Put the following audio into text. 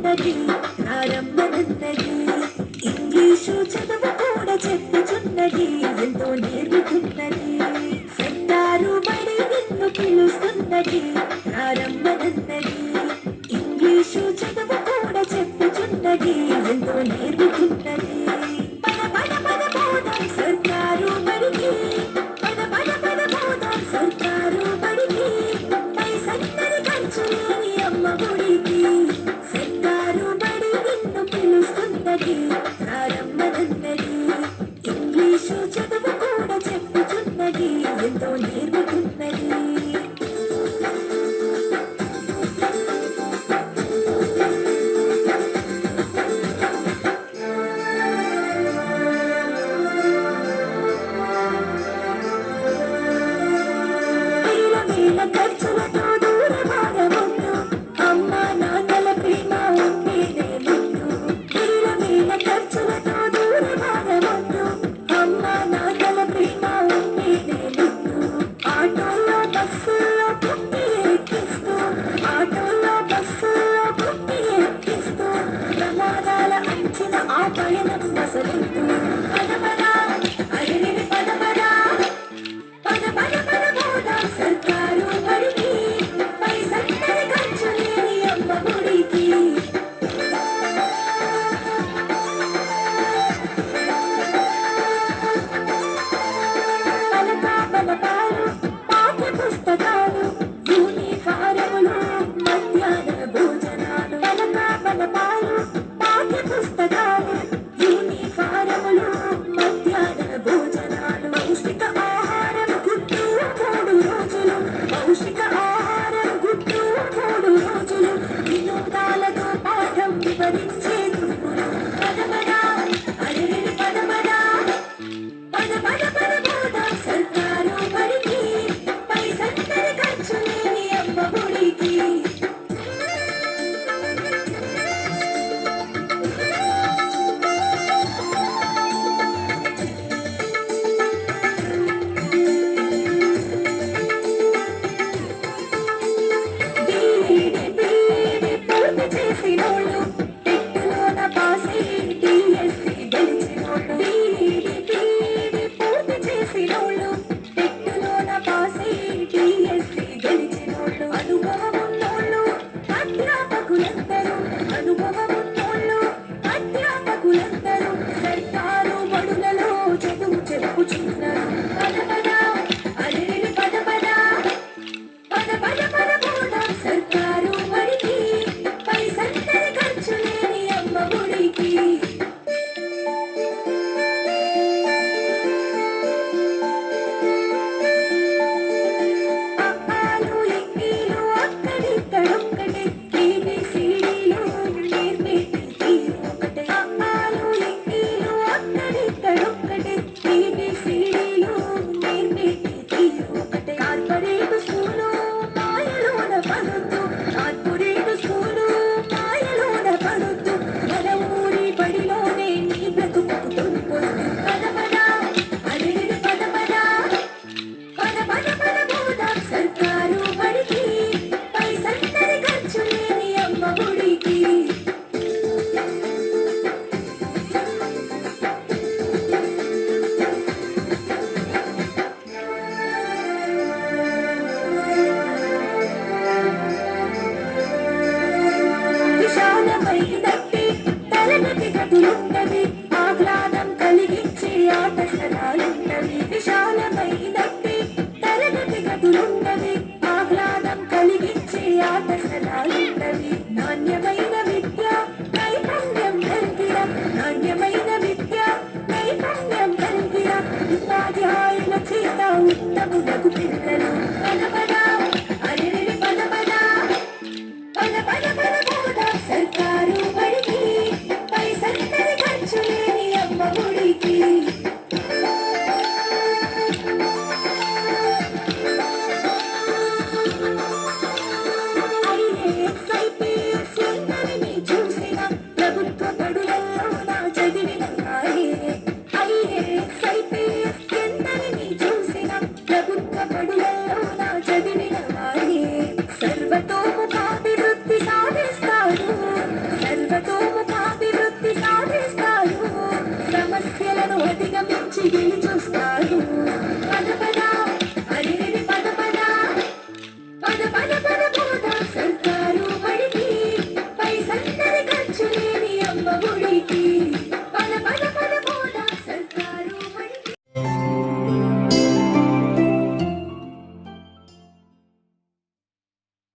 చెప్పుచున్నది ప్రారంభమన్నది. ఇంగ్లీషు చదువు కూడా చెప్పుచున్నది, ఎంతో నేర్పుతున్నది. సర్కారు బడి నిన్ను పిలుస్తున్నది ప్రారంభమన్నది. ఇంగ్లీషు చదువు కూడా చెప్పుచున్నది, ఎంతో నేర్పుతున్నది. పద పద పద పోదాం సర్కారు బడికి, పద పద పద పోదాం సర్కారు బడికి. పైసన్నది ఖర్చు లేని అమ్మ గుడికి. సర్కారు బడి నిన్ను పిలుస్తున్నది ప్రారంభమన్నది. ఇంగ్లీషు చదువు కూడా చెప్పుచున్నది, ఎంతో నేర్పుతున్నది. ఖర్చులతో దూరమాగవద్దు, అమ్మ నాన్నల ప్రేమ ఉంటేనే ముద్దు. వేల ఖర్చులతో దూరమాగవద్దు, అమ్మ నాన్నల ప్రేమ ఉంటేనే ముద్దు. ఆటోల్లో బస్సుల్లో పుట్టి ఎక్కిస్తూ, ఆటోల్లో బస్సుల్లో పుట్టి ఎక్కిస్తూ, ప్రమాదాల అంచిన ఆ పయనం మసలుతూ. పదపదా అడిని పదపదా, పద పద పద పోదాం సర్కారు బడికి. పైసన్నది ఖర్చు లేని అమ్మ గుడికి. పలకా పలకాలు పాఠ్య పుస్తకాలు, యూనిఫారములు, మధ్యాహ్న భోజనాలు. పలకా పలకాలు పాఠ్య పుస్తకాలు, యూనిఫారములు, మధ్యాహ్న భోజనాలు. పౌష్టిక ఆహారం గుడ్డు 3 రోజులు, పౌష్టిక ఆహారం గుడ్డు 3 రోజులు. వినోదాలతో పాఠం వివరించే గురువులు. పదపదా అడిని పదపదా, పద పద పద పోదాం సర్కారు బడికి. పైసన్నది ఖర్చు లేని అమ్మ గుడికి. పూర్తి చేసినోళ్ళు, టెట్టులోన పాసై డిఎస్సి గెలిచినోళ్ళు. పూర్తి చేసినోళ్ళు, టెట్టులోన పాసై డిఎస్సి గెలిచినోళ్ళు. అనుభవమున్నోళ్ళు అధ్యాపకులందరూ, అనుభవమున్నోళ్ళు అధ్యాపకులందరూ సర్కారు బడులలో చదువు చెప్పుచున్నారు. పదపదా అడిని పదపదా, పద పద పద పోదాం సర్కారు బడికి. పైసన్నది ఖర్చు లేని అమ్మ గుడికి. అప్పాలు ఎక్కీలు అక్కడిక్కడొక్కటే, ఏబిసిడీలు నేర్పేటి తీరు ఒకటే. అప్పాలు ఎక్కీలు అక్కడిక్కడొక్కటే, ఏబిసిడీలు నేర్పేటి తీరు ఒకటే. కార్పొరేట్ స్కూలు మాయలోన పడొద్దు, కార్పొరేట్ స్కూలు మాయలోన పడొద్దు. మన ఊరి బడిలోనే నీ బ్రతుకు తొలిపొద్దు. పదపదా అడిని పదపదా, పద పద పద పోదాం సర్కారు బడికి. పైసన్నది ఖర్చు లేని అమ్మ గుడికి. విశాలమైనట్టి తరగతి గదులున్నవి, ఆహ్లాదం కలిగించే ఆట స్థలాలున్నవి. విశాలమైనట్టి తరగతి గదులున్నవి, ఆహ్లాదం కలిగించే ఆట స్థలాలున్నవి. నాణ్యమైన విద్య నైపుణ్యం కలిగిన, నాణ్యమైన విద్య నైపుణ్యం కలిగిన ఉపాధ్యాయుల చేత ఉత్తములకు పిల్లలు. పదపదా అడిని పదపదా, పద పద పద పోదాం సర్కారు బడికి. పైసన్నది ఖర్చు లేని అమ్మ గుడికి. ఐఏఎస్ ఐపీఎస్ ఎందరిని చూసిన ప్రభుత్వ బడులలో నా చదివిన వారే. ఐఏఎస్ ఐపీఎస్ ఎందరిని చూసిన ప్రభుత్వ బడులలో నా చదివిన వారే. సర్వతోముఖాభివృద్ధి సాధిస్తారు, గెలిచొచ్చి